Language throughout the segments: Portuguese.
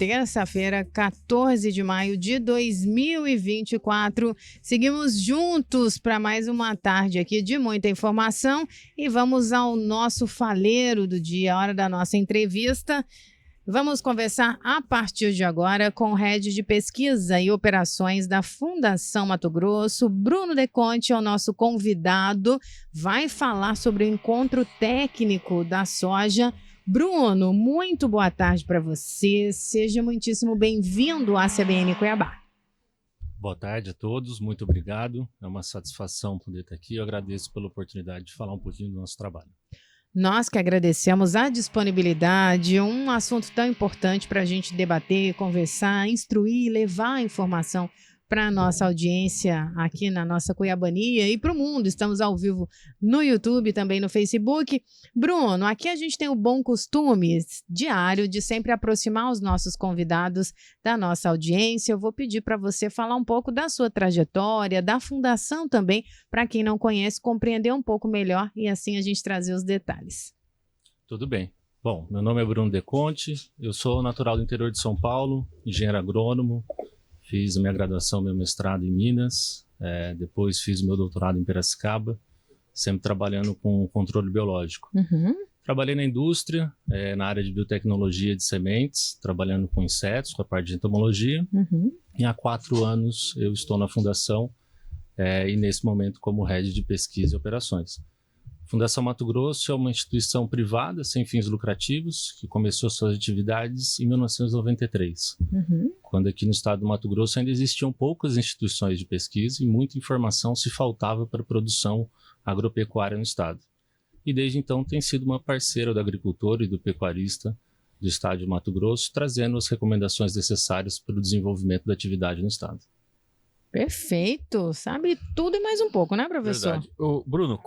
terça-feira, 14 de maio de 2024. Seguimos juntos para mais uma tarde aqui de muita informação e vamos ao nosso faleiro do dia, a hora da nossa entrevista. Vamos conversar a partir de agora com o Head de Pesquisa e Operações da Fundação Mato Grosso. Bruno Deconte é o nosso convidado, vai falar sobre o encontro técnico da soja. Bruno, muito boa tarde para você, seja muitíssimo bem-vindo à CBN Cuiabá. Boa tarde a todos, muito obrigado, é uma satisfação poder estar aqui, eu agradeço pela oportunidade de falar um pouquinho do nosso trabalho. Nós que agradecemos a disponibilidade, um assunto tão importante para a gente debater, conversar, instruir, levar a informação para a nossa audiência aqui na nossa Cuiabania e para o mundo. Estamos ao vivo no YouTube, também no Facebook. Bruno, aqui a gente tem o bom costume diário de sempre aproximar os nossos convidados da nossa audiência. Eu vou pedir para você falar um pouco da sua trajetória, da fundação também, para quem não conhece, compreender um pouco melhor e assim a gente trazer os detalhes. Tudo bem. Bom, meu nome é Bruno Deconte, eu sou natural do interior de São Paulo, engenheiro agrônomo. Fiz a minha graduação, meu mestrado em Minas, depois fiz o meu doutorado em Piracicaba, sempre trabalhando com controle biológico. Trabalhei na indústria, na área de biotecnologia de sementes, trabalhando com insetos, com a parte de entomologia. E há 4 anos eu estou na Fundação e nesse momento como Head de Pesquisa e Operações. Fundação Mato Grosso é uma instituição privada sem fins lucrativos que começou suas atividades em 1993, quando aqui no estado do Mato Grosso ainda existiam poucas instituições de pesquisa e muita informação se faltava para a produção agropecuária no estado. E desde então tem sido uma parceira do agricultor e do pecuarista do estado de Mato Grosso, trazendo as recomendações necessárias para o desenvolvimento da atividade no estado. Perfeito, sabe tudo e mais um pouco, né, professor? Verdade. Ô, Bruno,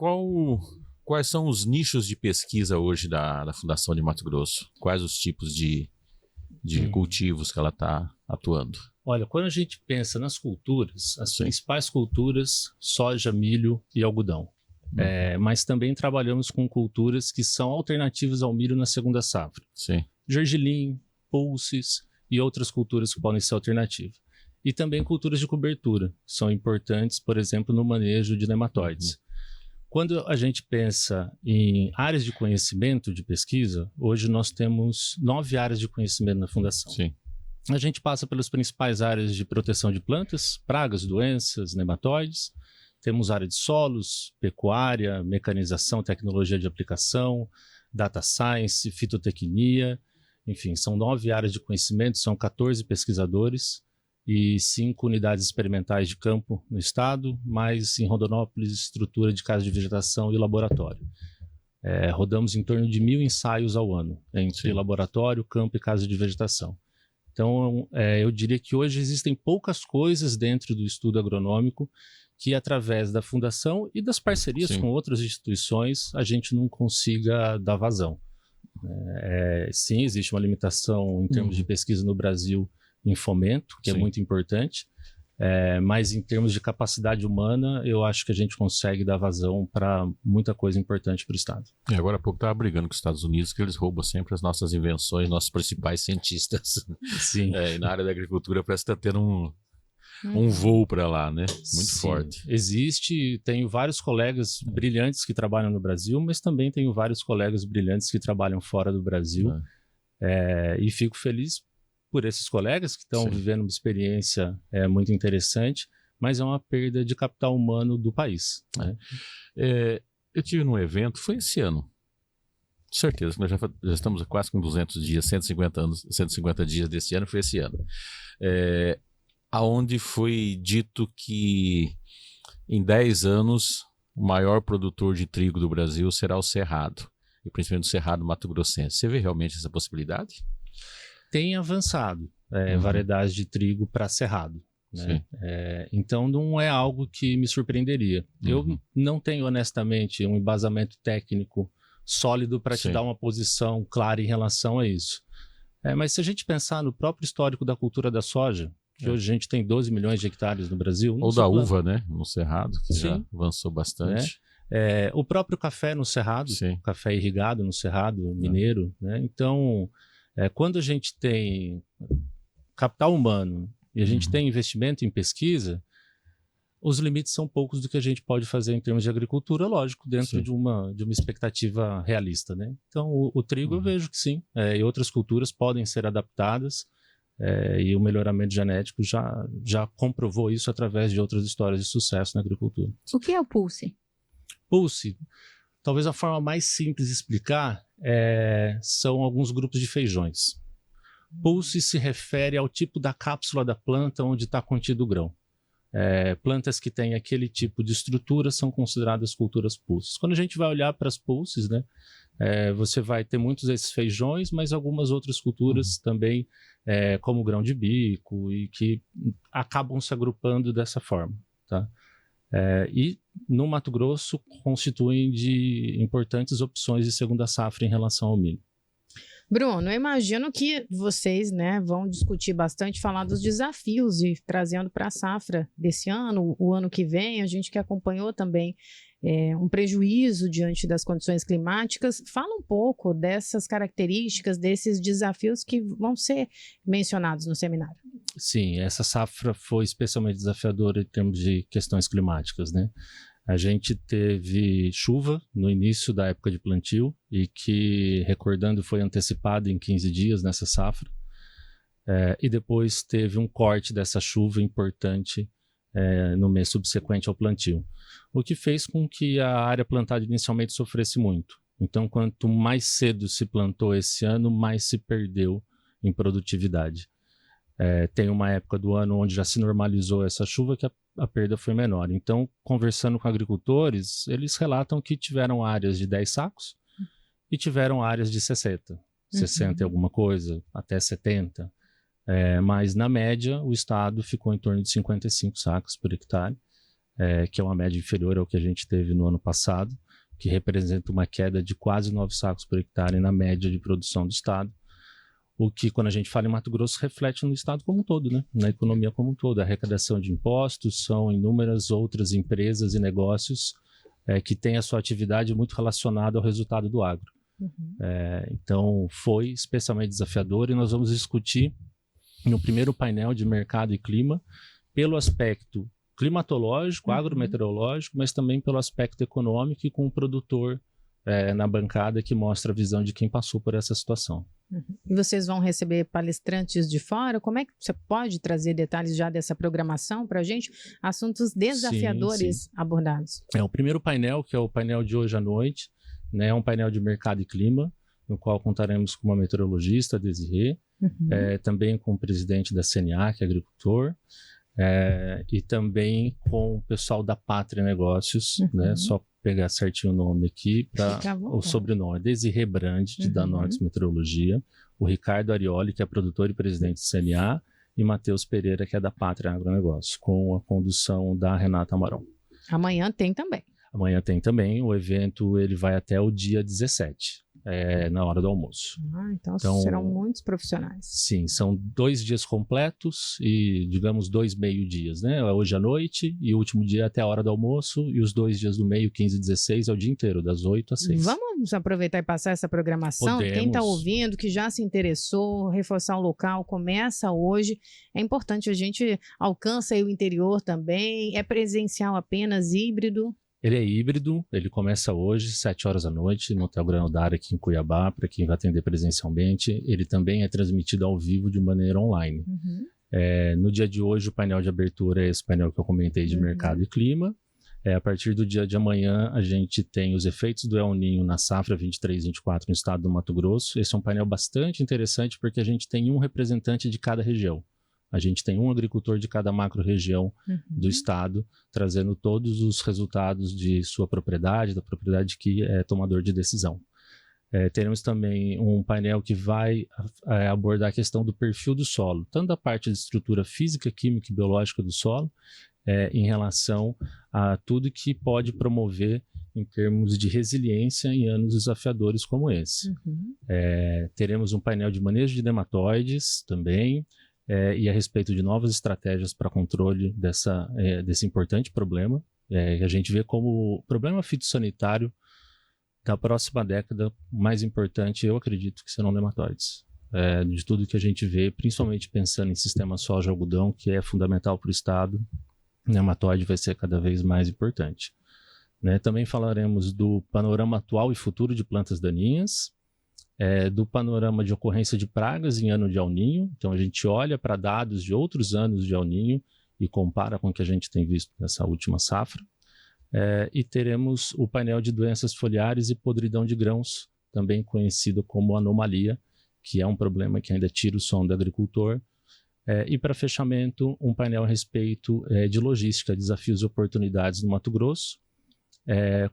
quais são os nichos de pesquisa hoje da Fundação de Mato Grosso? Quais os tipos de cultivos que ela está atuando? Olha, quando a gente pensa nas culturas, as principais culturas, soja, milho e algodão. Mas também trabalhamos com culturas que são alternativas ao milho na segunda safra. Sim. Gergelim, pulses e outras culturas que podem ser alternativas. E também culturas de cobertura, que são importantes, por exemplo, no manejo de nematóides. Quando a gente pensa em áreas de conhecimento de pesquisa, hoje nós temos 9 áreas de conhecimento na Fundação. Sim. A gente passa pelas principais áreas de proteção de plantas, pragas, doenças, nematóides. Temos área de solos, pecuária, mecanização, tecnologia de aplicação, data science, fitotecnia. Enfim, são 9 áreas de conhecimento, são 14 pesquisadores e 5 unidades experimentais de campo no estado, mais em Rondonópolis, estrutura de casa de vegetação e laboratório. Rodamos em torno de 1.000 ensaios ao ano, entre laboratório, campo e casa de vegetação. Então, eu diria que hoje existem poucas coisas dentro do estudo agronômico que, através da Fundação e das parcerias com outras instituições, a gente não consiga dar vazão. Sim, existe uma limitação em termos de pesquisa no Brasil, em fomento, que é muito importante, mas em termos de capacidade humana, eu acho que a gente consegue dar vazão para muita coisa importante para o Estado. E agora há pouco estava brigando com os Estados Unidos, que eles roubam sempre as nossas invenções, nossos principais cientistas. Sim. E na área da agricultura parece que está tendo um voo para lá, né? Muito forte. Existe, tenho vários colegas brilhantes que trabalham no Brasil, mas também tenho vários colegas brilhantes que trabalham fora do Brasil. E fico feliz por esses colegas que estão vivendo uma experiência muito interessante, mas é uma perda de capital humano do país. Eu tive num evento, foi esse ano, com certeza, nós já estamos quase com 200 dias, 150 dias desse ano, foi esse ano, aonde foi dito que em 10 anos o maior produtor de trigo do Brasil será o Cerrado, e principalmente o Cerrado Mato-Grossense. Você vê realmente essa possibilidade? Tem avançado variedades de trigo para cerrado. Né? Então não é algo que me surpreenderia. Eu não tenho, honestamente, um embasamento técnico sólido para te dar uma posição clara em relação a isso. Mas se a gente pensar no próprio histórico da cultura da soja, que hoje a gente tem 12 milhões de hectares no Brasil. Ou da uva, né? No Cerrado, que já avançou bastante. O próprio café no Cerrado, café irrigado no Cerrado mineiro. Né? Então, Quando a gente tem capital humano e a gente tem investimento em pesquisa, os limites são poucos do que a gente pode fazer em termos de agricultura, lógico, dentro de uma expectativa realista, né? Então, o trigo eu vejo que sim, e outras culturas podem ser adaptadas, e o melhoramento genético já comprovou isso através de outras histórias de sucesso na agricultura. O que é o Pulse? Pulse, talvez a forma mais simples de explicar são alguns grupos de feijões. Pulse se refere ao tipo da cápsula da planta onde está contido o grão. Plantas que têm aquele tipo de estrutura são consideradas culturas pulses. Quando a gente vai olhar para as pulses, né, você vai ter muitos desses feijões, mas algumas outras culturas também, como o grão de bico, e que acabam se agrupando dessa forma. Tá? E no Mato Grosso constituem de importantes opções de segunda safra em relação ao milho. Bruno, eu imagino que vocês, né, vão discutir bastante, falar dos desafios e trazendo para a safra desse ano, o ano que vem, a gente que acompanhou também um prejuízo diante das condições climáticas. Fala um pouco dessas características, desses desafios que vão ser mencionados no seminário. Sim, essa safra foi especialmente desafiadora em termos de questões climáticas, né? A gente teve chuva no início da época de plantio e que, recordando, foi antecipada em 15 dias nessa safra. E depois teve um corte dessa chuva importante no mês subsequente ao plantio, o que fez com que a área plantada inicialmente sofresse muito. Então, quanto mais cedo se plantou esse ano, mais se perdeu em produtividade. Tem uma época do ano onde já se normalizou essa chuva que a perda foi menor. Então, conversando com agricultores, eles relatam que tiveram áreas de 10 sacos e tiveram áreas de 60 e alguma coisa, até 70. Mas, na média, o estado ficou em torno de 55 sacos por hectare, que é uma média inferior ao que a gente teve no ano passado, que representa uma queda de quase 9 sacos por hectare na média de produção do estado. O que, quando a gente fala em Mato Grosso, reflete no estado como um todo, né? Na economia como um todo. A arrecadação de impostos, são inúmeras outras empresas e negócios que têm a sua atividade muito relacionada ao resultado do agro. Então, foi especialmente desafiador e nós vamos discutir no primeiro painel de mercado e clima pelo aspecto climatológico, agrometeorológico, mas também pelo aspecto econômico e com o produtor na bancada que mostra a visão de quem passou por essa situação. E vocês vão receber palestrantes de fora? Como é que você pode trazer detalhes já dessa programação para a gente? Assuntos desafiadores abordados. O primeiro painel, que é o painel de hoje à noite, né, é um painel de mercado e clima, no qual contaremos com uma meteorologista, Desirê, também com o presidente da CNA, que é agricultor, e também com o pessoal da Pátria Negócios, né, só pegar certinho o nome aqui, o sobrenome, Desirê Brandi, de Danotes Meteorologia, o Ricardo Arioli, que é produtor e presidente do CNA, e Matheus Pereira, que é da Pátria Agronegócio, com a condução da Renata Amaral. Amanhã tem também. Amanhã tem também, o evento ele vai até o dia 17, na hora do almoço. Então serão muitos profissionais. Sim, são 2 dias completos e, digamos, 2 meio-dias, né? Hoje à noite e o último dia até a hora do almoço, e os 2 dias do meio, 15 e 16, é o dia inteiro, das 8 às 6. Vamos aproveitar e passar essa programação? Podemos. Quem está ouvindo, que já se interessou, reforçar o local, começa hoje. É importante, a gente alcança aí o interior também. É presencial apenas, híbrido? Ele é híbrido, ele começa hoje, 7 horas da noite, no Hotel Granodara aqui em Cuiabá, para quem vai atender presencialmente. Ele também é transmitido ao vivo de maneira online. No dia de hoje, o painel de abertura é esse painel que eu comentei de mercado e clima. A partir do dia de amanhã, a gente tem os efeitos do El Niño na safra 23-24 no estado do Mato Grosso. Esse é um painel bastante interessante porque a gente tem um representante de cada região. A gente tem um agricultor de cada macro-região do estado, trazendo todos os resultados de sua propriedade, da propriedade que é tomador de decisão. Teremos também um painel que vai abordar a questão do perfil do solo, tanto da parte de estrutura física, química e biológica do solo, em relação a tudo que pode promover em termos de resiliência em anos desafiadores como esse. Teremos um painel de manejo de nematóides também, e a respeito de novas estratégias para controle desse importante problema. A gente vê como o problema fitossanitário da próxima década mais importante, eu acredito que serão nematóides. de tudo que a gente vê, principalmente pensando em sistema soja-algodão, que é fundamental para o estado, nematóide vai ser cada vez mais importante. Né? Também falaremos do panorama atual e futuro de plantas daninhas, do panorama de ocorrência de pragas em ano de El Niño. Então a gente olha para dados de outros anos de El Niño e compara com o que a gente tem visto nessa última safra. E teremos o painel de doenças foliares e podridão de grãos, também conhecido como anomalia, que é um problema que ainda tira o sono do agricultor. E para fechamento, um painel a respeito de logística, desafios e oportunidades no Mato Grosso,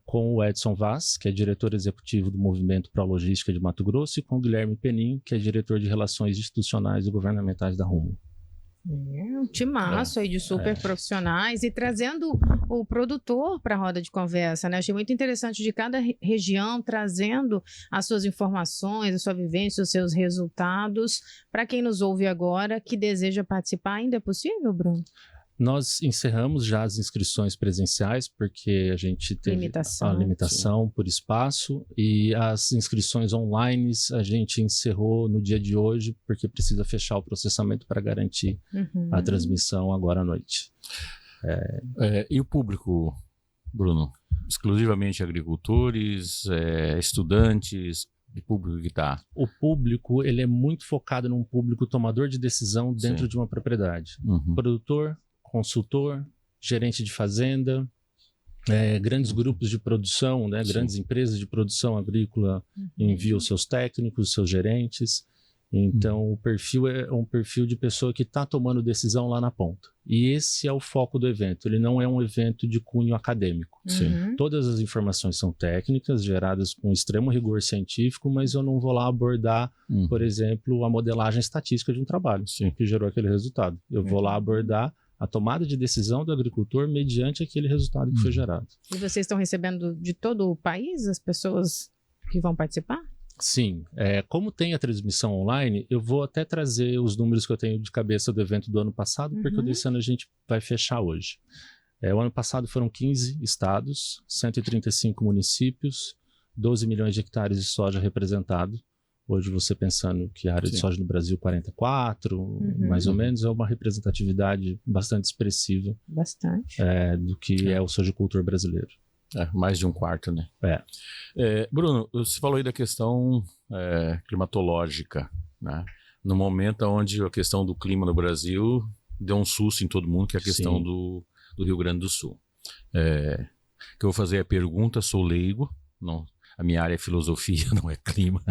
com o Edson Vaz, que é diretor executivo do Movimento Pro Logística de Mato Grosso, e com o Guilherme Penin, que é diretor de Relações Institucionais e Governamentais da Rumo. Um timaço aí de super profissionais e trazendo o produtor para a roda de conversa, né? Achei muito interessante de cada região trazendo as suas informações, a sua vivência, os seus resultados. Para quem nos ouve agora, que deseja participar, ainda é possível, Bruno? Nós encerramos já as inscrições presenciais, porque a gente teve a limitação por espaço, e as inscrições online a gente encerrou no dia de hoje, porque precisa fechar o processamento para garantir a transmissão agora à noite. E o público, Bruno? Exclusivamente agricultores, estudantes, que público que está? O público, ele é muito focado num público tomador de decisão dentro de uma propriedade. Produtor, consultor, gerente de fazenda, grandes grupos de produção, né, grandes empresas de produção agrícola enviam seus técnicos, seus gerentes. Então, o perfil é um perfil de pessoa que está tomando decisão lá na ponta. E esse é o foco do evento. Ele não é um evento de cunho acadêmico. Todas as informações são técnicas, geradas com extremo rigor científico, mas eu não vou lá abordar, por exemplo, a modelagem estatística de um trabalho que gerou aquele resultado. Eu vou lá abordar a tomada de decisão do agricultor mediante aquele resultado que foi gerado. E vocês estão recebendo de todo o país as pessoas que vão participar? Sim. Como tem a transmissão online, eu vou até trazer os números que eu tenho de cabeça do evento do ano passado, porque desse ano a gente vai fechar hoje. O ano passado foram 15 estados, 135 municípios, 12 milhões de hectares de soja representado. Hoje você pensando que a área de soja no Brasil 44, mais ou menos, é uma representatividade bastante expressiva do que é o sojicultor brasileiro. Mais de um quarto, né? Bruno, você falou aí da questão climatológica, né? No momento onde a questão do clima no Brasil deu um susto em todo mundo, que é a questão do Rio Grande do Sul. Que eu vou fazer a pergunta, sou leigo, não... A minha área é filosofia, não é clima.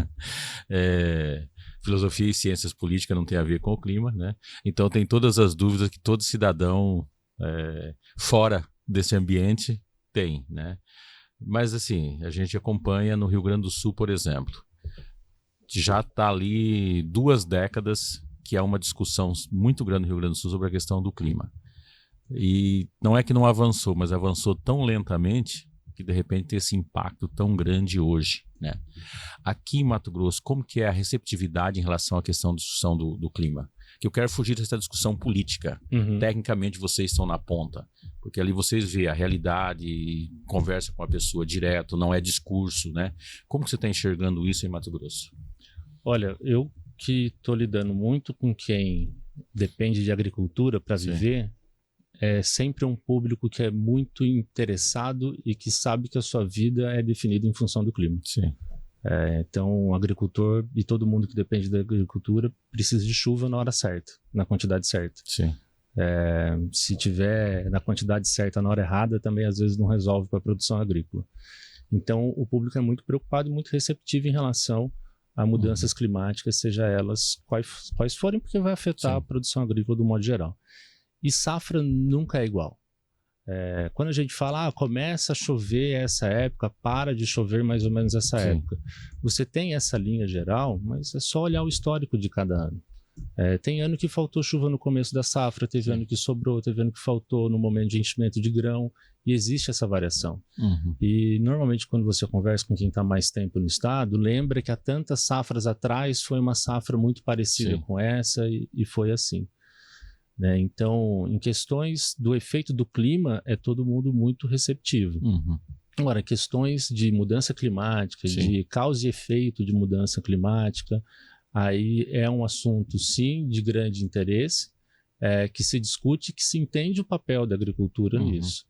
Filosofia e ciências políticas não tem a ver com o clima, né? Então tem todas as dúvidas que todo cidadão fora desse ambiente tem, né? Mas assim, a gente acompanha no Rio Grande do Sul, por exemplo, já está ali 2 décadas que há uma discussão muito grande no Rio Grande do Sul sobre a questão do clima. E não é que não avançou, mas avançou tão lentamente que de repente tem esse impacto tão grande hoje, né? Aqui em Mato Grosso, como que é a receptividade em relação à questão da discussão do clima? Que eu quero fugir dessa discussão política. Tecnicamente vocês estão na ponta, porque ali vocês vê a realidade, conversa com a pessoa direto, não é discurso, né? Como que você está enxergando isso em Mato Grosso? Olha, eu que estou lidando muito com quem depende de agricultura para viver, é sempre um público que é muito interessado e que sabe que a sua vida é definida em função do clima. Então, o agricultor e todo mundo que depende da agricultura precisa de chuva na hora certa, na quantidade certa. Se tiver na quantidade certa na hora errada, também às vezes não resolve para a produção agrícola. Então, o público é muito preocupado e muito receptivo em relação a mudanças climáticas, seja elas quais forem, porque vai afetar a produção agrícola do modo geral. E safra nunca é igual. Quando a gente fala, começa a chover essa época, para de chover mais ou menos essa época. Você tem essa linha geral, mas é só olhar o histórico de cada ano. Tem ano que faltou chuva no começo da safra, teve ano que sobrou, teve ano que faltou no momento de enchimento de grão, e existe essa variação. E normalmente quando você conversa com quem está mais tempo no estado, lembra que há tantas safras atrás foi uma safra muito parecida com essa e foi assim. Né? Então, em questões do efeito do clima, é todo mundo muito receptivo. Agora, questões de mudança climática, de causa e efeito de mudança climática, aí é um assunto, sim, de grande interesse, que se discute, que se entende o papel da agricultura nisso.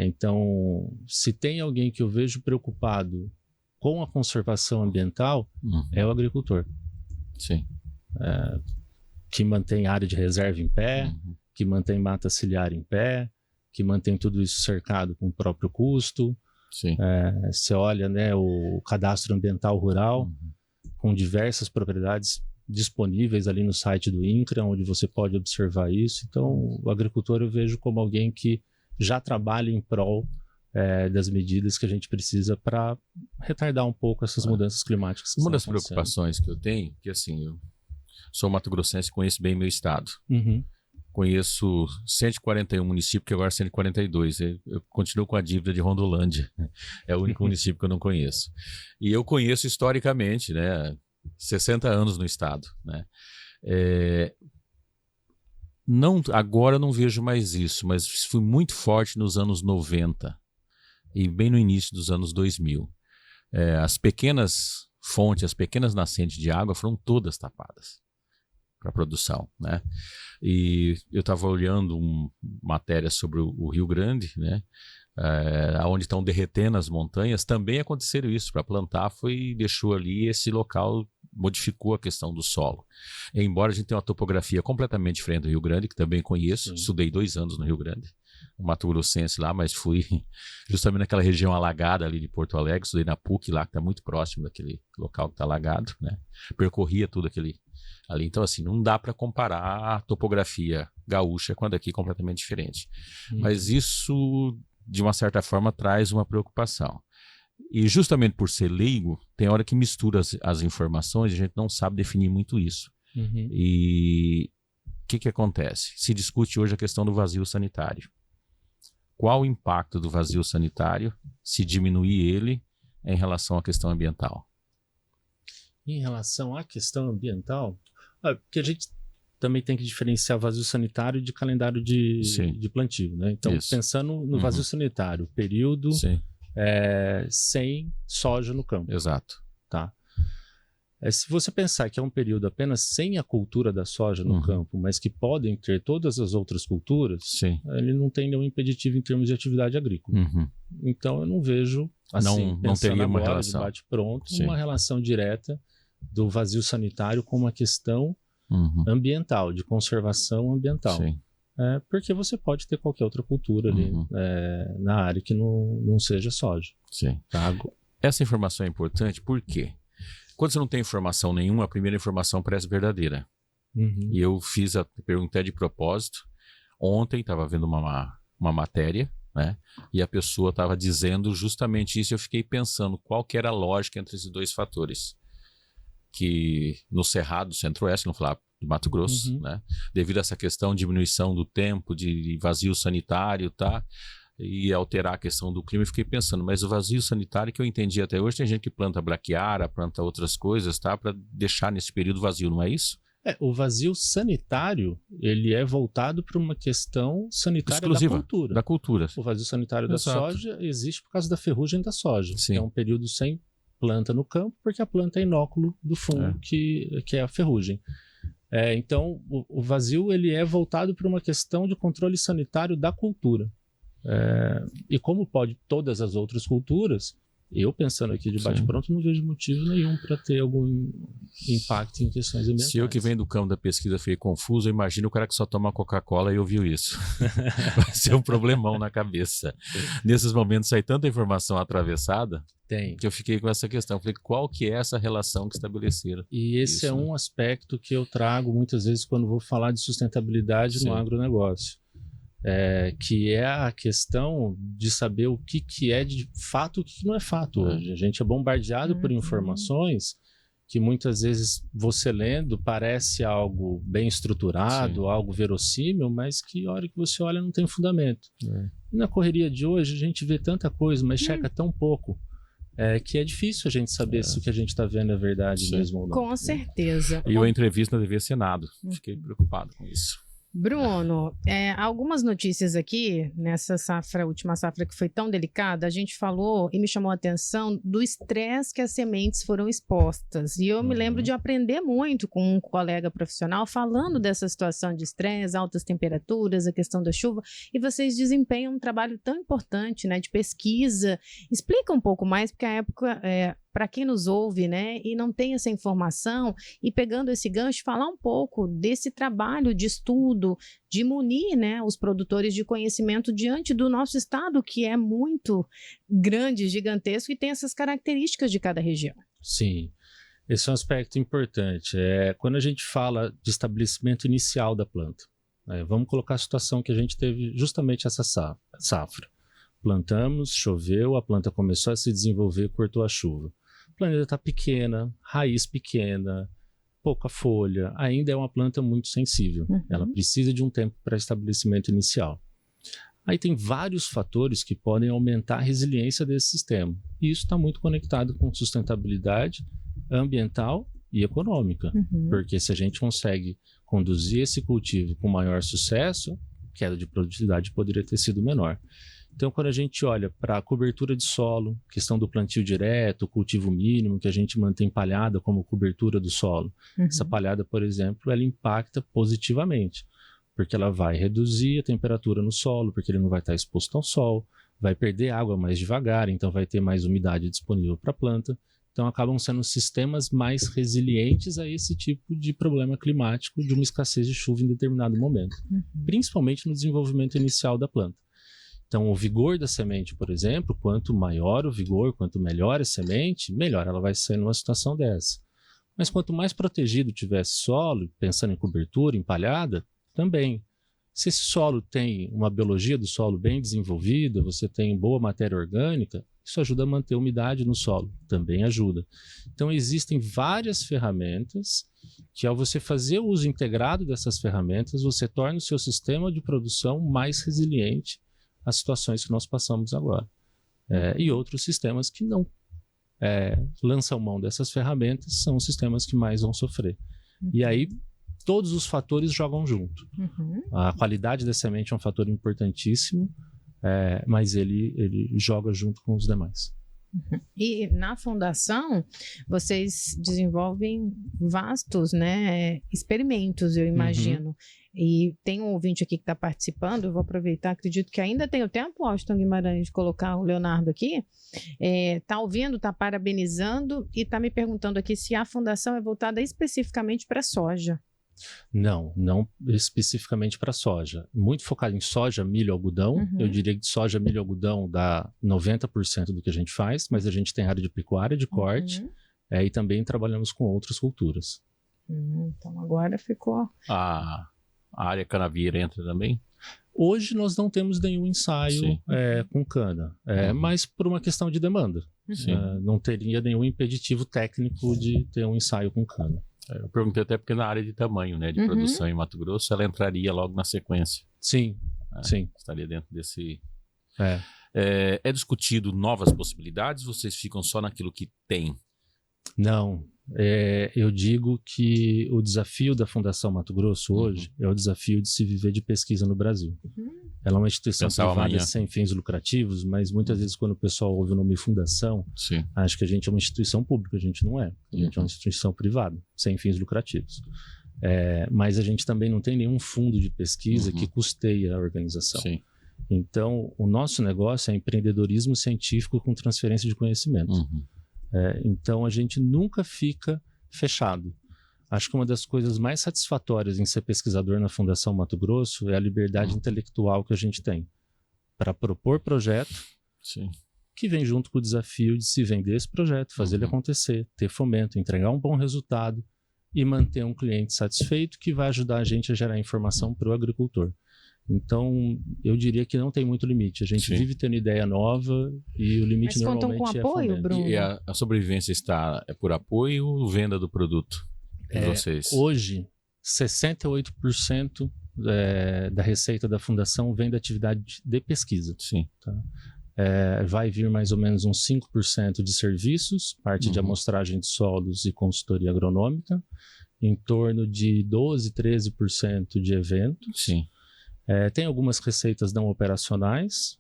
Então, se tem alguém que eu vejo preocupado com a conservação ambiental, é o agricultor. Sim. Que mantém área de reserva em pé, que mantém mata ciliar em pé, que mantém tudo isso cercado com o próprio custo. Sim. Você olha, né, o cadastro ambiental rural, com diversas propriedades disponíveis ali no site do INCRA, onde você pode observar isso. Então, o agricultor eu vejo como alguém que já trabalha em prol das medidas que a gente precisa para retardar um pouco essas mudanças climáticas. Uma das preocupações que eu tenho, que assim, eu sou mato-grossense e conheço bem meu estado. Conheço 141 municípios, que agora 142. Eu continuo com a dívida de Rondolândia. É o único município que eu não conheço. E eu conheço historicamente, né, 60 anos no estado, né? Não, agora eu não vejo mais isso, mas foi muito forte nos anos 90 e bem no início dos anos 2000. As pequenas fontes, as pequenas nascentes de água foram todas tapadas para a produção, né? E eu estava olhando uma matéria sobre o Rio Grande, né? Onde estão derretendo as montanhas, também aconteceram isso. Para plantar, deixou ali esse local, modificou a questão do solo. Embora a gente tenha uma topografia completamente diferente do Rio Grande, que também conheço, estudei 2 anos no Rio Grande, um mato-grossense lá, mas fui justamente naquela região alagada ali de Porto Alegre, estudei na PUC lá, que está muito próximo daquele local que está alagado, né? Percorria tudo ali. Então, assim, não dá para comparar a topografia gaúcha com a daqui completamente diferente. Mas isso, de uma certa forma, traz uma preocupação. E justamente por ser leigo, tem hora que mistura as informações e a gente não sabe definir muito isso. E o que acontece? Se discute hoje a questão do vazio sanitário. Qual o impacto do vazio sanitário se diminuir ele em relação à questão ambiental? Em relação à questão ambiental, porque a gente também tem que diferenciar vazio sanitário de calendário de plantio, né? Então, pensando no vazio sanitário, período sem soja no campo. Exato. Tá? Se você pensar que é um período apenas sem a cultura da soja no campo, mas que podem ter todas as outras culturas, ele não tem nenhum impeditivo em termos de atividade agrícola. Então, eu não vejo, assim, não teria uma agora, relação. de bate-pronto, uma relação direta do vazio sanitário com uma questão ambiental, de conservação ambiental. Porque você pode ter qualquer outra cultura ali na área que não seja soja. Tá? Essa informação é importante porque quando você não tem informação nenhuma, a primeira informação parece verdadeira. E eu fiz a pergunta de propósito. Ontem estava vendo uma matéria, né? E a pessoa estava dizendo justamente isso. Eu fiquei pensando qual que era a lógica entre esses dois fatores. Que no Cerrado, Centro-Oeste, não falar de Mato Grosso, né? Devido a essa questão de diminuição do tempo, de vazio sanitário, tá? E alterar a questão do clima, eu fiquei pensando, mas o vazio sanitário que eu entendi até hoje, tem gente que planta braquiária, planta outras coisas, tá? Para deixar nesse período vazio, não é isso? O vazio sanitário, ele é voltado para uma questão sanitária exclusiva, da cultura. Da cultura. O vazio sanitário da soja existe por causa da ferrugem da soja. É um período sem planta no campo, porque a planta é inóculo do fungo, que é a ferrugem. Então, o vazio ele é voltado para uma questão de controle sanitário da cultura. E como pode todas as outras culturas, eu pensando aqui de bate-pronto, não vejo motivo nenhum para ter algum impacto em questões ambientais. Se eu que venho do campo da pesquisa fiquei confuso, eu imagino o cara que só toma Coca-Cola e ouviu isso. Vai ser um problemão na cabeça. Nesses momentos sai tanta informação atravessada que eu fiquei com essa questão. Falei, qual que é essa relação que estabeleceram? E esse é um aspecto que eu trago muitas vezes quando vou falar de sustentabilidade no agronegócio. Que é a questão de saber o que é de fato e o que não é fato hoje. A gente é bombardeado por informações que muitas vezes você lendo parece algo bem estruturado, algo verossímil, mas que a hora que você olha não tem fundamento. E na correria de hoje a gente vê tanta coisa, mas checa tão pouco, que é difícil a gente saber se o que a gente está vendo é verdade mesmo ou não. Com certeza. E a entrevista na TV Senado. Fiquei preocupado com isso. Bruno, algumas notícias aqui, nessa última safra que foi tão delicada, a gente falou e me chamou a atenção do estresse que as sementes foram expostas. E eu me lembro de aprender muito com um colega profissional falando dessa situação de estresse, altas temperaturas, a questão da chuva, e vocês desempenham um trabalho tão importante, né, de pesquisa. Explica um pouco mais, porque a época... para quem nos ouve, né, e não tem essa informação, e pegando esse gancho, falar um pouco desse trabalho de estudo, de munir, né, os produtores de conhecimento diante do nosso estado, que é muito grande, gigantesco, e tem essas características de cada região. Sim, esse é um aspecto importante. Quando a gente fala de estabelecimento inicial da planta, vamos colocar a situação que a gente teve justamente essa safra. Plantamos, choveu, a planta começou a se desenvolver, cortou a chuva. A planta está pequena, raiz pequena, pouca folha, ainda é uma planta muito sensível. Ela precisa de um tempo para estabelecimento inicial. Aí tem vários fatores que podem aumentar a resiliência desse sistema. E isso está muito conectado com sustentabilidade ambiental e econômica. Porque se a gente consegue conduzir esse cultivo com maior sucesso, a queda de produtividade poderia ter sido menor. Então, quando a gente olha para a cobertura de solo, questão do plantio direto, cultivo mínimo, que a gente mantém palhada como cobertura do solo, essa palhada, por exemplo, ela impacta positivamente, porque ela vai reduzir a temperatura no solo, porque ele não vai estar exposto ao sol, vai perder água mais devagar, então vai ter mais umidade disponível para a planta. Então, acabam sendo sistemas mais resilientes a esse tipo de problema climático, de uma escassez de chuva em determinado momento, principalmente no desenvolvimento inicial da planta. Então, o vigor da semente, por exemplo, quanto maior o vigor, quanto melhor a semente, melhor ela vai ser numa situação dessa. Mas quanto mais protegido tiver esse solo, pensando em cobertura, em palhada, também. Se esse solo tem uma biologia do solo bem desenvolvida, você tem boa matéria orgânica, isso ajuda a manter a umidade no solo, também ajuda. Então, existem várias ferramentas que, ao você fazer o uso integrado dessas ferramentas, você torna o seu sistema de produção mais resiliente as situações que nós passamos agora. E outros sistemas que não lançam mão dessas ferramentas são os sistemas que mais vão sofrer. E aí, todos os fatores jogam junto. A qualidade da semente é um fator importantíssimo, mas ele joga junto com os demais. E na fundação, vocês desenvolvem vastos, né, experimentos, eu imagino. E tem um ouvinte aqui que está participando, eu vou aproveitar, acredito que ainda tenho tempo, Washington Guimarães, de colocar o Leonardo aqui. Está ouvindo, está parabenizando e está me perguntando aqui se a fundação é voltada especificamente para soja. Não especificamente para soja. Muito focado em soja, milho, algodão. Eu diria que de soja, milho e algodão dá 90% do que a gente faz, mas a gente tem área de pecuária, de corte, e também trabalhamos com outras culturas. Então agora ficou... A área canavieira entra também? Hoje nós não temos nenhum ensaio com cana, mas por uma questão de demanda. Não teria nenhum impeditivo técnico de ter um ensaio com cana. Eu perguntei até porque na área de tamanho, né, de produção em Mato Grosso, ela entraria logo na sequência. Sim. Estaria dentro desse... É discutido novas possibilidades? Vocês ficam só naquilo que tem? Não. Eu digo que o desafio da Fundação Mato Grosso hoje é o desafio de se viver de pesquisa no Brasil. Ela é uma instituição privada sem fins lucrativos, mas muitas vezes quando o pessoal ouve o nome fundação, acha que a gente é uma instituição pública. A gente não é. A gente é uma instituição privada, sem fins lucrativos. Mas a gente também não tem nenhum fundo de pesquisa que custeia a organização. Então, o nosso negócio é empreendedorismo científico com transferência de conhecimento. Então, a gente nunca fica fechado. Acho que uma das coisas mais satisfatórias em ser pesquisador na Fundação Mato Grosso é a liberdade intelectual que a gente tem para propor projeto que vem junto com o desafio de se vender esse projeto, fazer ele acontecer, ter fomento, entregar um bom resultado e manter um cliente satisfeito que vai ajudar a gente a gerar informação para o agricultor. Então, eu diria que não tem muito limite. A gente vive tendo ideia nova e o limite normalmente contam com apoio, Bruno? E a sobrevivência é por apoio ou venda do produto de vocês? Hoje, 68% da receita da fundação vem da atividade de pesquisa. Tá? Vai vir mais ou menos uns 5% de serviços, parte de amostragem de solos e consultoria agronômica, em torno de 12, 13% de eventos. Sim. Tem algumas receitas não operacionais,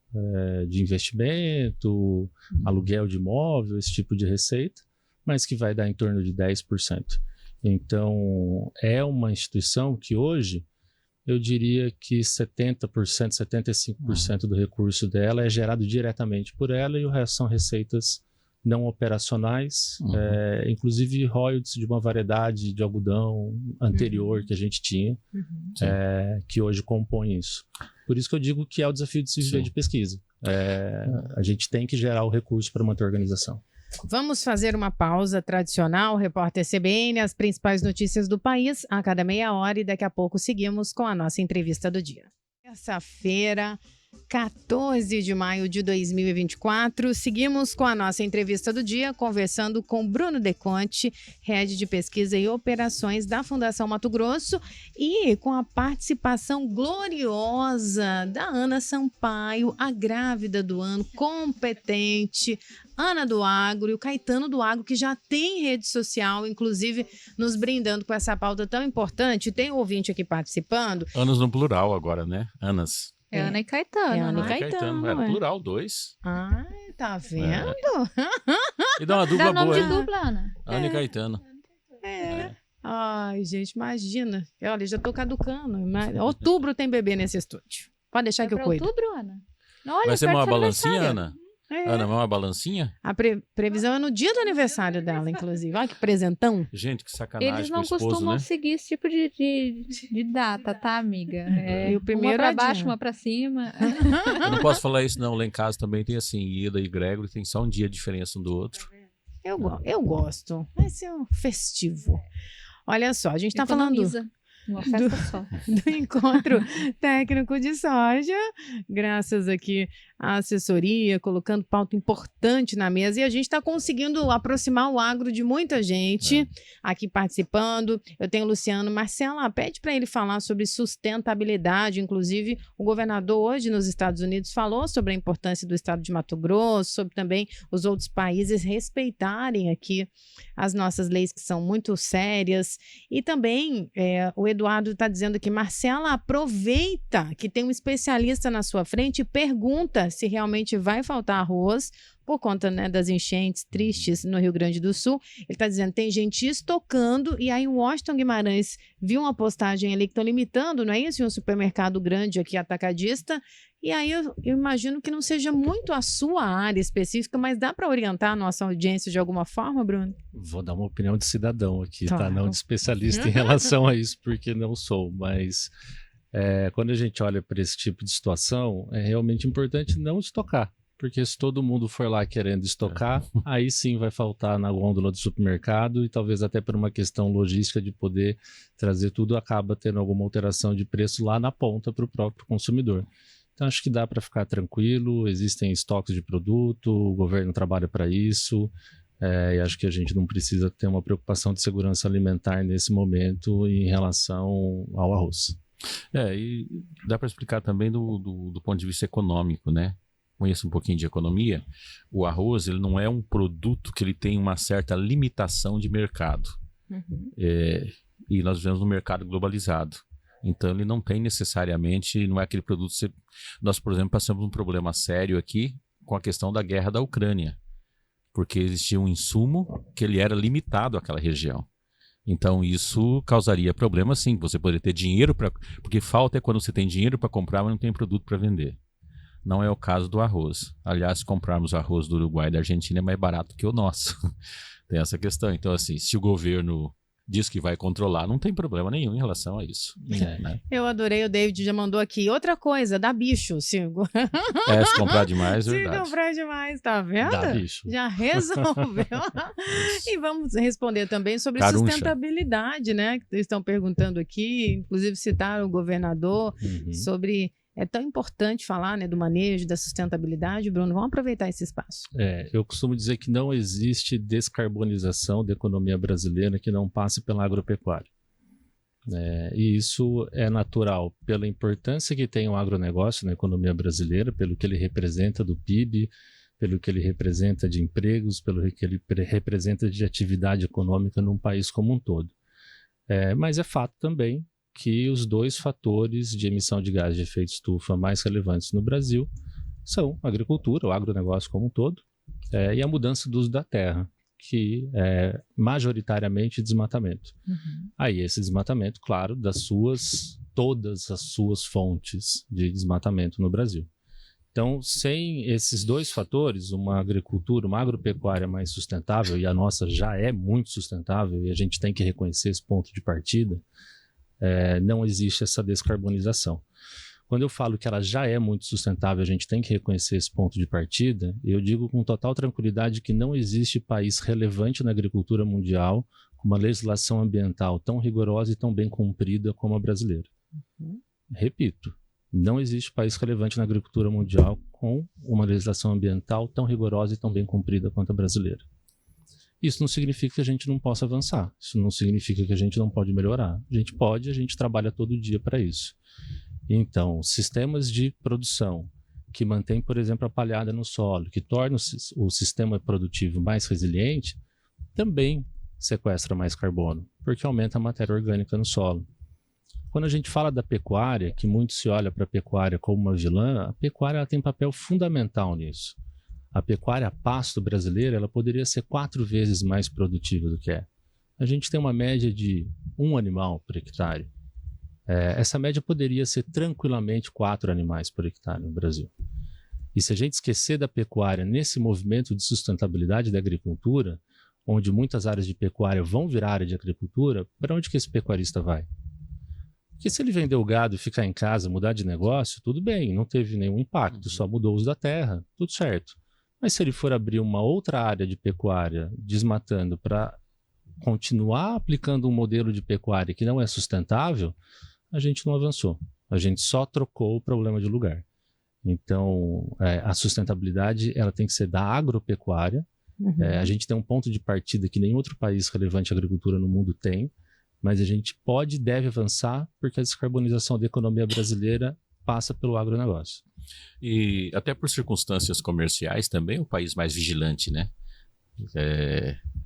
de investimento, aluguel de imóvel, esse tipo de receita, mas que vai dar em torno de 10%. Então, é uma instituição que hoje, eu diria que 70%, 75% do recurso dela é gerado diretamente por ela e o resto são receitas não operacionais, inclusive royalties de uma variedade de algodão anterior que a gente tinha, que hoje compõe isso. Por isso que eu digo que é o desafio de se viver de pesquisa. A gente tem que gerar o recurso para manter a organização. Vamos fazer uma pausa tradicional, repórter CBN, as principais notícias do país a cada meia hora e daqui a pouco seguimos com a nossa entrevista do dia. Terça-feira, 14 de maio de 2024, seguimos com a nossa entrevista do dia, conversando com Bruno Deconte, Head de Pesquisa e Operações da Fundação Mato Grosso, e com a participação gloriosa da Ana Sampaio, a grávida do ano, competente, Ana do Agro e o Caetano do Agro, que já tem rede social, inclusive nos brindando com essa pauta tão importante. Tem um ouvinte aqui participando. Anas no plural agora, né? Anas. É Ana e Caetano. É Ana e né? Caetano. Era plural, 2. Ai, tá vendo? E dá uma dupla Dá nome boa, de hein? dupla, Ana. Ana e Caetano. Ai, gente, imagina. Olha, já tô caducando. Outubro tem bebê nesse estúdio. Pode deixar que eu Pra cuido. outubro, Ana? Olha, Vai ser perto uma do balancinha, aniversário. Ana? É. Ana, vai uma balancinha? A previsão é no dia do aniversário dela, inclusive. Olha que presentão. Gente, que sacanagem Eles com o não esposo, costumam né? seguir esse tipo de data, tá, amiga? E o primeiro uma é pra baixo, dia. uma pra cima. Eu não posso falar isso, não. Lá em casa também tem assim, Ida e Gregory, tem só um dia de diferença um do outro. Eu gosto. Vai ser um festivo. Olha só, a gente está falando Economiza. Uma festa só. do encontro técnico de soja, graças aqui à assessoria, colocando pauta importante na mesa, e a gente está conseguindo aproximar o agro de muita gente aqui participando. Eu tenho o Luciano. Marcela, pede para ele falar sobre sustentabilidade, inclusive o governador hoje nos Estados Unidos falou sobre a importância do estado de Mato Grosso, sobre também os outros países respeitarem aqui as nossas leis, que são muito sérias, e também o Eduardo está dizendo que Marcela, aproveita que tem um especialista na sua frente e pergunta se realmente vai faltar arroz por conta, né, das enchentes tristes no Rio Grande do Sul. Ele está dizendo que tem gente estocando, e aí o Washington Guimarães viu uma postagem ali que estão limitando, não é isso? Em um supermercado grande aqui, atacadista, e aí eu imagino que não seja muito a sua área específica, mas dá para orientar a nossa audiência de alguma forma, Bruno? Vou dar uma opinião de cidadão aqui, Tá. tá? Não de especialista em relação a isso, porque não sou, mas quando a gente olha para esse tipo de situação, é realmente importante não estocar, porque se todo mundo for lá querendo estocar, aí sim vai faltar na gôndola do supermercado, e talvez até por uma questão logística de poder trazer tudo, acaba tendo alguma alteração de preço lá na ponta para o próprio consumidor. Então acho que dá para ficar tranquilo, existem estoques de produto, o governo trabalha para isso, e acho que a gente não precisa ter uma preocupação de segurança alimentar nesse momento em relação ao arroz. E dá para explicar também do ponto de vista econômico, né? Conheço um pouquinho de economia. O arroz, ele não é um produto que ele tem uma certa limitação de mercado. E nós vivemos num mercado globalizado. Então, ele não tem necessariamente, não é aquele produto... Nós, por exemplo, passamos um problema sério aqui com a questão da guerra da Ucrânia, porque existia um insumo que ele era limitado àquela região. Então, isso causaria problema, sim. Você poderia ter dinheiro para... Porque falta é quando você tem dinheiro para comprar, mas não tem produto para vender. Não é o caso do arroz. Aliás, se comprarmos arroz do Uruguai e da Argentina, é mais barato que o nosso. Tem essa questão. Então, assim, se o governo diz que vai controlar, não tem problema nenhum em relação a isso. Né? Eu adorei, o David já mandou aqui. Outra coisa, dá bicho, Sigo. Se comprar demais, é Se verdade. comprar demais, tá vendo? Dá bicho. Já resolveu. E vamos responder também sobre Caruncha. sustentabilidade, né? Que estão perguntando aqui, inclusive citaram o governador sobre... É tão importante falar, né, do manejo, da sustentabilidade, Bruno. Vamos aproveitar esse espaço. Eu costumo dizer que não existe descarbonização da economia brasileira que não passe pela agropecuária. E isso é natural pela importância que tem o agronegócio na economia brasileira, pelo que ele representa do PIB, pelo que ele representa de empregos, pelo que ele representa de atividade econômica num país como um todo. Mas é fato também que os 2 fatores de emissão de gás de efeito estufa mais relevantes no Brasil são a agricultura, o agronegócio como um todo, e a mudança do uso da terra, que é majoritariamente desmatamento. Aí esse desmatamento, claro, todas as suas fontes de desmatamento no Brasil. Então, sem esses 2 fatores, uma agricultura, uma agropecuária mais sustentável, e a nossa já é muito sustentável, e a gente tem que reconhecer esse ponto de partida, não existe essa descarbonização. Quando eu falo que ela já é muito sustentável, a gente tem que reconhecer esse ponto de partida, eu digo com total tranquilidade que não existe país relevante na agricultura mundial com uma legislação ambiental tão rigorosa e tão bem cumprida como a brasileira. Repito, não existe país relevante na agricultura mundial com uma legislação ambiental tão rigorosa e tão bem cumprida quanto a brasileira. Isso não significa que a gente não possa avançar, isso não significa que a gente não pode melhorar. A gente trabalha todo dia para isso. Então, sistemas de produção que mantêm, por exemplo, a palhada no solo, que tornam o sistema produtivo mais resiliente, também sequestra mais carbono, porque aumenta a matéria orgânica no solo. Quando a gente fala da pecuária, que muito se olha para a pecuária como uma vilã, a pecuária ela tem papel fundamental nisso. A pecuária a pasto brasileira ela poderia ser 4 vezes mais produtiva do que é. A gente tem uma média de 1 animal por hectare. Essa média poderia ser tranquilamente 4 animais por hectare no Brasil. E se a gente esquecer da pecuária nesse movimento de sustentabilidade da agricultura, onde muitas áreas de pecuária vão virar área de agricultura, para onde que esse pecuarista vai? Porque se ele vender o gado e ficar em casa, mudar de negócio, tudo bem, não teve nenhum impacto, só mudou o uso da terra, tudo certo. Mas se ele for abrir uma outra área de pecuária, desmatando para continuar aplicando um modelo de pecuária que não é sustentável, a gente não avançou. A gente só trocou o problema de lugar. Então, a sustentabilidade ela tem que ser da agropecuária. A gente tem um ponto de partida que nenhum outro país relevante à agricultura no mundo tem, mas a gente pode e deve avançar porque a descarbonização da economia brasileira passa pelo agronegócio. E até por circunstâncias comerciais também, o país mais vigilante, né?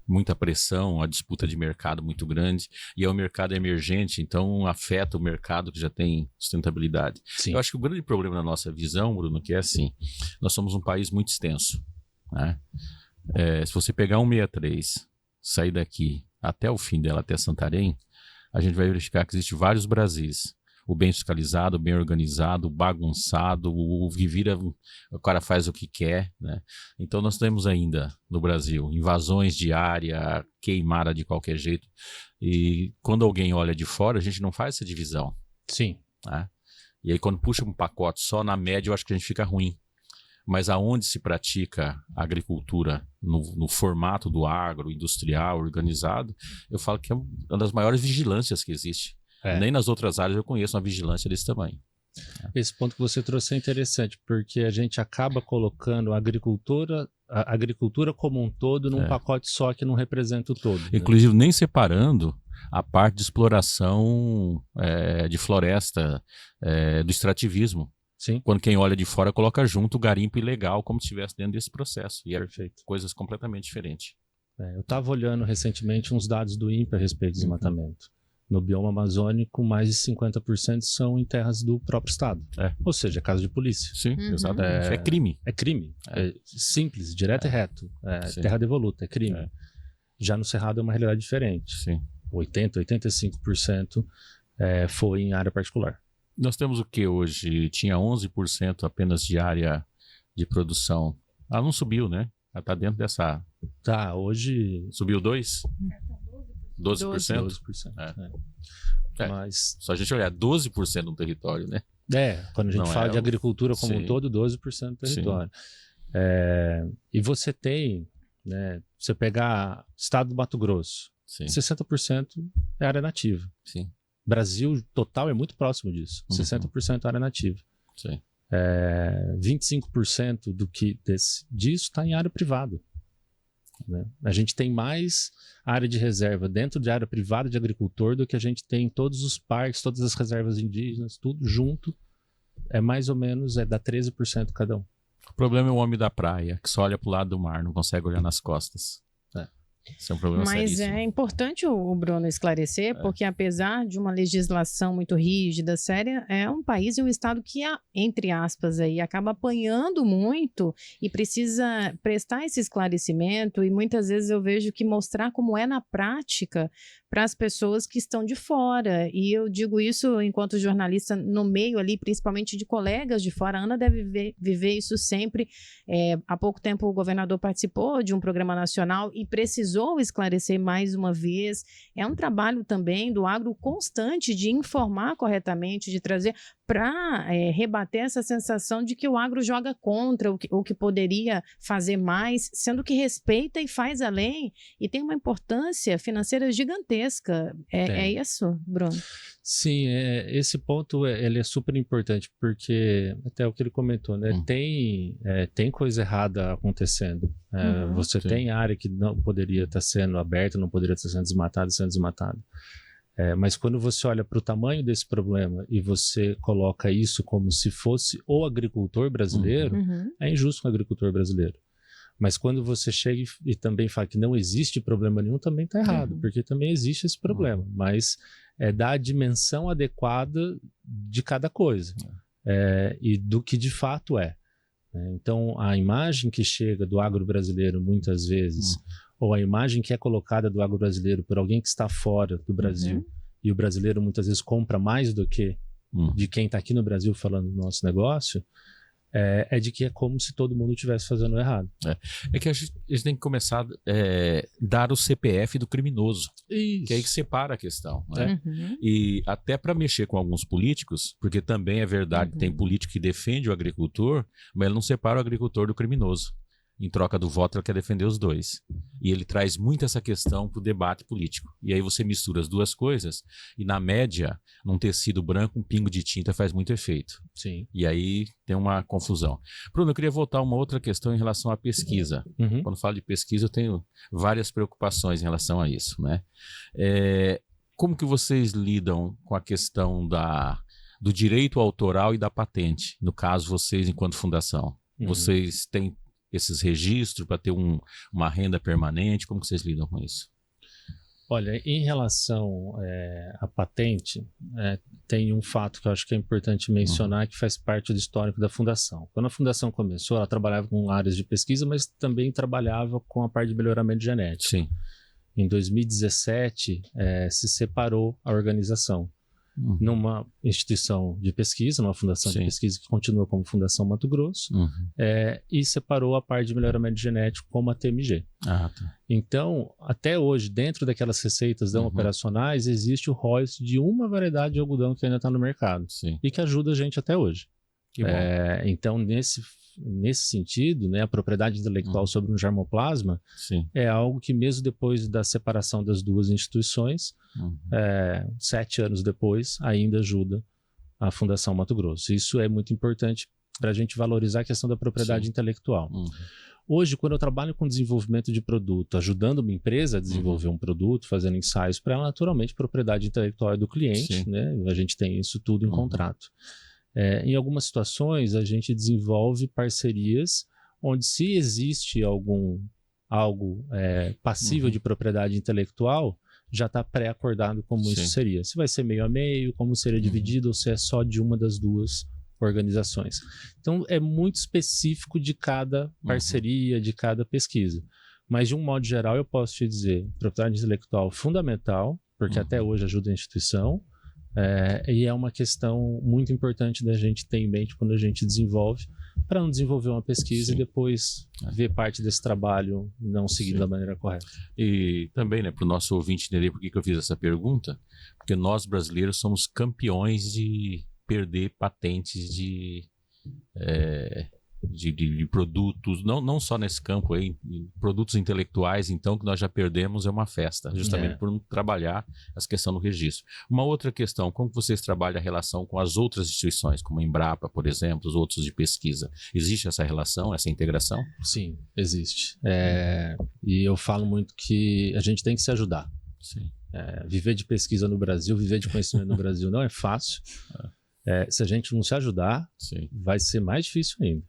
Muita pressão, a disputa de mercado muito grande, e é um mercado emergente, então afeta o mercado que já tem sustentabilidade. Sim. Eu acho que o grande problema na nossa visão, Bruno, que é assim, nós somos um país muito extenso, né? Se você pegar 163, sair daqui até o fim dela, até Santarém, a gente vai verificar que existe vários Brasis. O bem fiscalizado, o bem organizado, o bagunçado, o que vira, o cara faz o que quer, né? Então nós temos ainda no Brasil invasões de área, queimada de qualquer jeito. E quando alguém olha de fora, a gente não faz essa divisão. Sim. Né? E aí quando puxa um pacote só na média, eu acho que a gente fica ruim. Mas aonde se pratica a agricultura no formato do agro, industrial, organizado, eu falo que é uma das maiores vigilâncias que existe. Nem nas outras áreas eu conheço uma vigilância desse tamanho. Esse ponto que você trouxe é interessante, porque a gente acaba colocando a agricultura como um todo num pacote só que não representa o todo. Inclusive, nem separando a parte de exploração de floresta, do extrativismo. Sim. Quando quem olha de fora coloca junto o garimpo ilegal como se estivesse dentro desse processo. E Perfeito. Coisas completamente diferentes. Eu estava olhando recentemente uns dados do INPE a respeito do desmatamento. No bioma amazônico, mais de 50% são em terras do próprio estado. Ou seja, casa de polícia. Sim, exatamente. É crime. É crime. É simples, direto e reto. Terra devoluta, é crime. Já no Cerrado é uma realidade diferente. Sim. 85% foi em área particular. Nós temos o que hoje? Tinha 11% apenas de área de produção. Ela não subiu, né? Ela está dentro dessa... Tá, hoje... Subiu 2%? 12%? 12%. Mas... Só a gente olhar 12% do território, né? Quando a gente fala de agricultura como um todo, 12% do território. E você tem, né, você pegar estado do Mato Grosso, 60% é área nativa. Sim. Brasil total é muito próximo disso, 60% área nativa. Sim. 25% disso está em área privada. Né? A gente tem mais área de reserva dentro de área privada de agricultor do que a gente tem em todos os parques, todas as reservas indígenas, tudo junto. Mais ou menos, dá 13% cada um. O problema é o homem da praia, que só olha para o lado do mar, não consegue olhar nas costas. Isso é um problema Mas seríssimo. é importante o Bruno esclarecer, porque apesar de uma legislação muito rígida, séria, é um país e um estado que, entre aspas, aí, acaba apanhando muito e precisa prestar esse esclarecimento, e muitas vezes eu vejo que mostrar como é na prática para as pessoas que estão de fora. E eu digo isso enquanto jornalista no meio ali, principalmente de colegas de fora. A Ana deve viver isso sempre. Há pouco tempo o governador participou de um programa nacional e precisou esclarecer mais uma vez. É um trabalho também do agro constante de informar corretamente, de trazer para rebater essa sensação de que o agro joga contra o que poderia fazer mais, sendo que respeita e faz além, e tem uma importância financeira gigantesca. É isso, Bruno? Sim, esse ponto ele é super importante, porque até o que ele comentou, né? Tem coisa errada acontecendo. Você tem área que não poderia estar sendo aberta, não poderia estar sendo desmatada. Mas quando você olha para o tamanho desse problema e você coloca isso como se fosse o agricultor brasileiro, é injusto com o agricultor brasileiro. Mas quando você chega e também fala que não existe problema nenhum, também está errado, porque também existe esse problema, mas dá a dimensão adequada de cada coisa e do que de fato é. Então, a imagem que chega do agro brasileiro muitas vezes, ou a imagem que é colocada do agro brasileiro por alguém que está fora do Brasil, e o brasileiro muitas vezes compra mais do que de quem está aqui no Brasil falando do nosso negócio, é de que é como se todo mundo estivesse fazendo errado. É que a gente tem que começar a dar o CPF do criminoso, Isso. que é aí que separa a questão. Né? E até para mexer com alguns políticos, porque também é verdade que tem político que defende o agricultor, mas ele não separa o agricultor do criminoso. Em troca do voto, ele quer defender os dois. E ele traz muito essa questão para o debate político. E aí você mistura as duas coisas, e na média, num tecido branco, um pingo de tinta faz muito efeito. Sim. E aí tem uma confusão. Bruno, eu queria voltar a uma outra questão em relação à pesquisa. Quando falo de pesquisa, eu tenho várias preocupações em relação a isso. Né? Como que vocês lidam com a questão do direito autoral e da patente? No caso, vocês, enquanto fundação. Vocês têm esses registros para ter uma renda permanente? Como que vocês lidam com isso? Olha, em relação à patente, tem um fato que eu acho que é importante mencionar, que faz parte do histórico da fundação. Quando a fundação começou, ela trabalhava com áreas de pesquisa, mas também trabalhava com a parte de melhoramento genético. Sim. Em 2017, se separou a organização numa instituição de pesquisa, numa fundação de pesquisa que continua como Fundação Mato Grosso, e separou a parte de melhoramento genético como a TMG. Então, até hoje, dentro daquelas receitas não operacionais, existe o royalties de uma variedade de algodão que ainda está no mercado e que ajuda a gente até hoje. Então, nesse sentido, né, a propriedade intelectual sobre um germoplasma é algo que, mesmo depois da separação das duas instituições, 7 anos depois, ainda ajuda a Fundação Mato Grosso. Isso é muito importante para a gente valorizar a questão da propriedade intelectual. Hoje, quando eu trabalho com desenvolvimento de produto, ajudando uma empresa a desenvolver um produto, fazendo ensaios para ela, naturalmente, a propriedade intelectual é do cliente, né? A gente tem isso tudo em contrato. Em algumas situações, a gente desenvolve parcerias onde, se existe algo passível de propriedade intelectual, já está pré-acordado como isso seria. Se vai ser meio a meio, como seria dividido, ou se é só de uma das duas organizações. Então, é muito específico de cada parceria, de cada pesquisa. Mas, de um modo geral, eu posso te dizer, propriedade intelectual fundamental, porque até hoje ajuda a instituição, e é uma questão muito importante da gente ter em mente quando a gente desenvolve, para não desenvolver uma pesquisa e depois ver parte desse trabalho não seguido da maneira correta. E também, né, para o nosso ouvinte entender por que eu fiz essa pergunta, porque nós brasileiros somos campeões de perder patentes de produtos, não só nesse campo aí, produtos intelectuais, então, que nós já perdemos, é uma festa, justamente por não trabalhar essa questão no registro. Uma outra questão, como vocês trabalham a relação com as outras instituições, como a Embrapa, por exemplo, os outros de pesquisa? Existe essa relação, essa integração? Sim, existe. E eu falo muito que a gente tem que se ajudar. Viver de pesquisa no Brasil, viver de conhecimento no Brasil não é fácil. Se a gente não se ajudar, vai ser mais difícil ainda.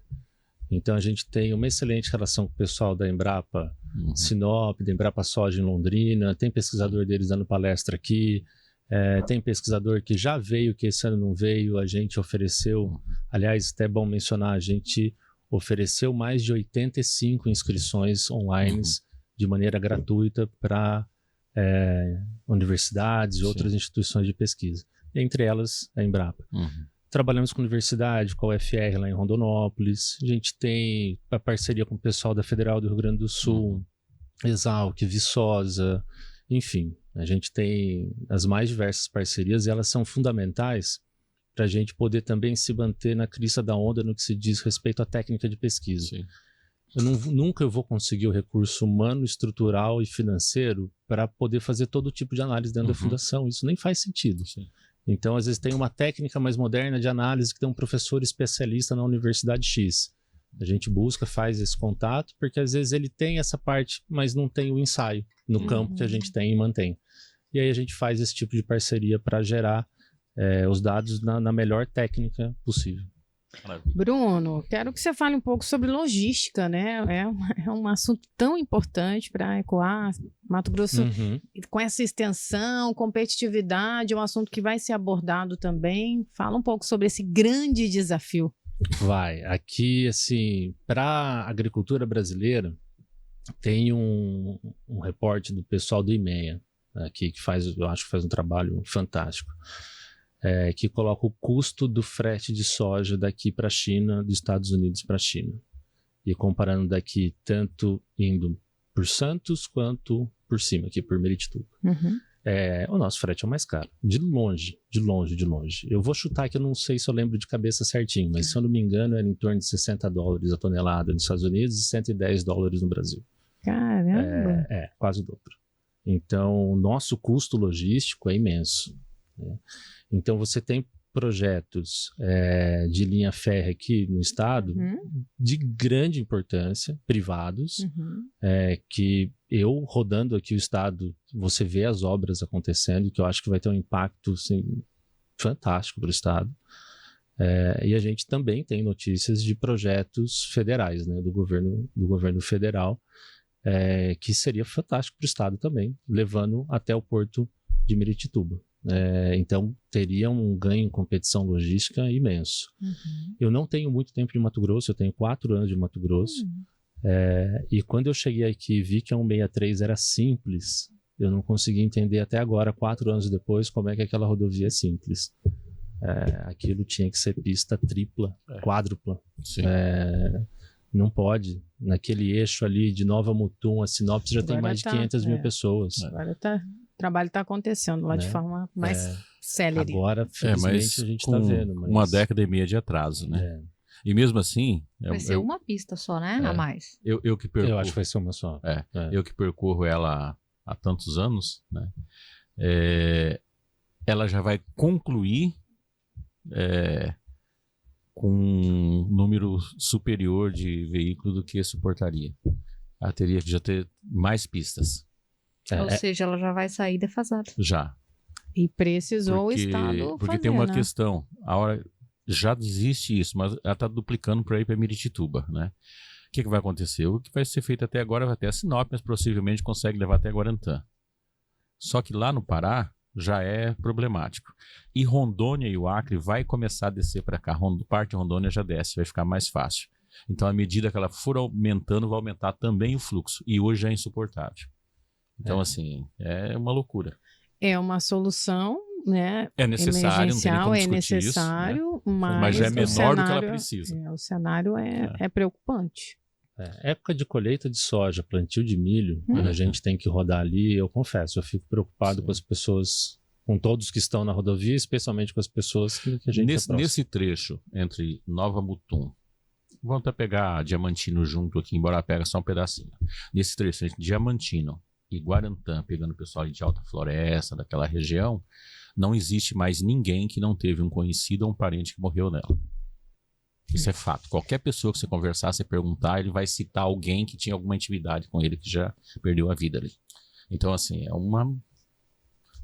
Então a gente tem uma excelente relação com o pessoal da Embrapa Sinop, da Embrapa Soja em Londrina, tem pesquisador deles dando palestra aqui, tem pesquisador que já veio, que esse ano não veio, a gente ofereceu, aliás, até é bom mencionar, a gente ofereceu mais de 85 inscrições online de maneira gratuita para universidades e outras instituições de pesquisa, entre elas a Embrapa. Trabalhamos com universidade, com a UFR lá em Rondonópolis, a gente tem a parceria com o pessoal da Federal do Rio Grande do Sul, Exalc, Viçosa, enfim, a gente tem as mais diversas parcerias e elas são fundamentais para a gente poder também se manter na crista da onda no que se diz respeito à técnica de pesquisa. Sim. Nunca eu vou conseguir o recurso humano, estrutural e financeiro para poder fazer todo tipo de análise dentro da fundação, isso nem faz sentido. Sim. Então, às vezes tem uma técnica mais moderna de análise que tem um professor especialista na Universidade X. A gente busca, faz esse contato, porque às vezes ele tem essa parte, mas não tem o ensaio no campo que a gente tem e mantém. E aí a gente faz esse tipo de parceria para gerar os dados na melhor técnica possível. Bruno, quero que você fale um pouco sobre logística, né? É um assunto tão importante para Ecoar, Mato Grosso, com essa extensão, competitividade, é um assunto que vai ser abordado também. Fala um pouco sobre esse grande desafio. Vai. Aqui, assim, para a agricultura brasileira, tem um reporte do pessoal do IMEA, aqui, que eu acho que faz um trabalho fantástico. Que coloca o custo do frete de soja daqui para a China, dos Estados Unidos para a China. E comparando daqui, tanto indo por Santos quanto por cima, aqui por Miritituba. O nosso frete é o mais caro. De longe, de longe, de longe. Eu vou chutar que eu não sei se eu lembro de cabeça certinho, mas se eu não me engano era em torno de $60 a tonelada nos Estados Unidos e $110 no Brasil. Caramba! Quase o dobro. Então, o nosso custo logístico é imenso, né? Então, você tem projetos de linha férrea aqui no estado de grande importância, privados, que eu, rodando aqui o estado, você vê as obras acontecendo, que eu acho que vai ter um impacto assim, fantástico para o estado. E a gente também tem notícias de projetos federais, né, do governo federal, que seria fantástico para o estado também, levando até o porto de Miritituba. Então teria um ganho em competição logística imenso. Eu não tenho muito tempo de Mato Grosso, eu tenho 4 anos de Mato Grosso, e quando eu cheguei aqui e vi que a 163 era simples, eu não consegui entender até agora, 4 anos depois, como é que aquela rodovia é simples. Aquilo tinha que ser pista tripla, quádrupla. Não pode, naquele eixo ali de Nova Mutum a Sinop já tem mais de 500 mil pessoas. Agora o trabalho está acontecendo lá de forma mais célere. Agora, felizmente, a gente está vendo. Mas... uma década e meia de atraso, né? E mesmo assim... Vai ser uma pista só, né? A mais. Eu que percorro... Eu acho que vai ser uma só. Eu que percorro ela há tantos anos, né? Ela já vai concluir com um número superior de veículos do que suportaria. Ela teria que já ter mais pistas. Ou seja, ela já vai sair defasada. Já. E precisou o Estado porque fazer, tem uma né? questão. A hora já existe isso, mas ela está duplicando para ir para Miritituba, né? O que vai acontecer? O que vai ser feito até agora vai até a Sinop, mas possivelmente consegue levar até Guarantã. Só que lá no Pará já é problemático. E Rondônia e o Acre vai começar a descer para cá. Parte de Rondônia já desce, vai ficar mais fácil. Então, à medida que ela for aumentando, vai aumentar também o fluxo. E hoje já é insuportável. Então, assim, é uma loucura. É uma solução, né? É necessário, não tem nem como discutir necessário, isso, né? mas já é menor do que ela cenário, precisa. O cenário é preocupante. Época de colheita de soja, plantio de milho, quando a gente tem que rodar ali, eu confesso, eu fico preocupado com as pessoas, com todos que estão na rodovia, especialmente com as pessoas que a gente nesse trecho entre Nova Mutum, vamos até pegar Diamantino junto aqui, embora ela pega só um pedacinho. Nesse trecho entre Diamantino e Guarantã, pegando o pessoal de Alta Floresta, daquela região, não existe mais ninguém que não teve um conhecido ou um parente que morreu nela. Isso é fato. Qualquer pessoa que você conversar, você perguntar, ele vai citar alguém que tinha alguma intimidade com ele, que já perdeu a vida ali. Então, assim, é uma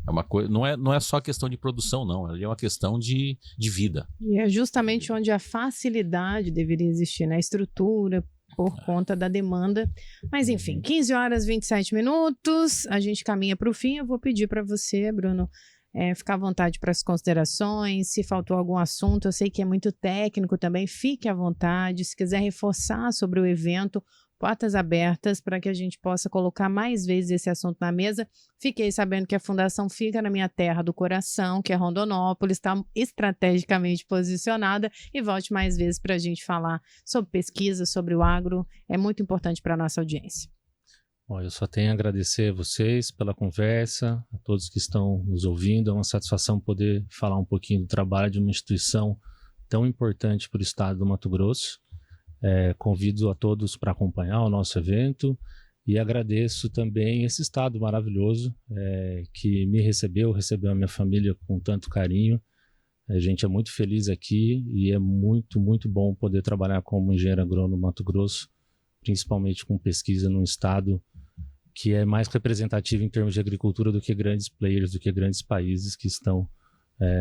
É uma coisa, não é só questão de produção, não. É uma questão de vida. E é justamente onde a facilidade deveria existir, na estrutura, por conta da demanda. Mas enfim, 15 horas e 27 minutos, a gente caminha para o fim. Eu vou pedir para você, Bruno, ficar à vontade para as considerações. Se faltou algum assunto, eu sei que é muito técnico também, fique à vontade. Se quiser reforçar sobre o evento, portas abertas para que a gente possa colocar mais vezes esse assunto na mesa. Fiquei sabendo que a fundação fica na minha terra do coração, que é Rondonópolis, está estrategicamente posicionada, e volte mais vezes para a gente falar sobre pesquisa, sobre o agro. É muito importante para a nossa audiência. Bom, eu só tenho a agradecer a vocês pela conversa, a todos que estão nos ouvindo. É uma satisfação poder falar um pouquinho do trabalho de uma instituição tão importante para o estado do Mato Grosso. Convido a todos para acompanhar o nosso evento e agradeço também esse estado maravilhoso que me recebeu a minha família com tanto carinho. A gente é muito feliz aqui e é muito, muito bom poder trabalhar como engenheiro agrônomo no Mato Grosso, principalmente com pesquisa num estado que é mais representativo em termos de agricultura do que grandes players, do que grandes países que estão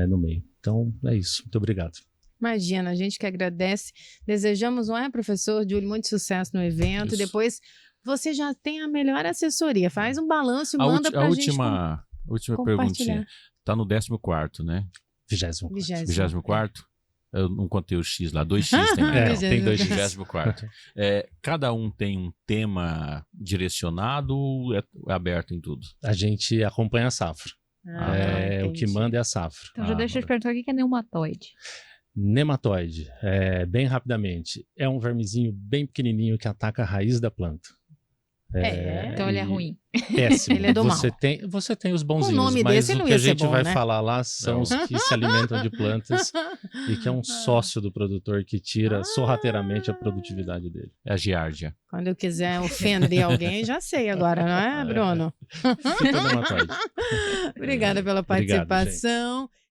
no meio. Então, é isso. Muito obrigado. Imagina, a gente que agradece. Desejamos, não é, professor Júlio, muito sucesso no evento. Isso. E depois você já tem a melhor assessoria. Faz um balanço e manda para a gente. A última perguntinha. Está no 14º, né? 24º. 24º? Eu não contei o X lá. 2X tem. Tem 2X. 24º. Cada um tem um tema direcionado ou é aberto em tudo? A gente acompanha a safra. O que manda é a safra. Então já deixa eu te perguntar o que é nematóide. Nematóide, bem rapidamente, é um vermezinho bem pequenininho que ataca a raiz da planta. Então ele é ruim. Péssimo. Ele é do mal. Você tem os bonzinhos, O nome mas desse o não que ia a ser gente bom, vai né? falar lá são os que se alimentam de plantas e que é um sócio do produtor que tira sorrateiramente a produtividade dele. É a giardia. Quando eu quiser ofender alguém, já sei agora, não é, Bruno? Fica nematóide. Obrigada pela Obrigado, participação.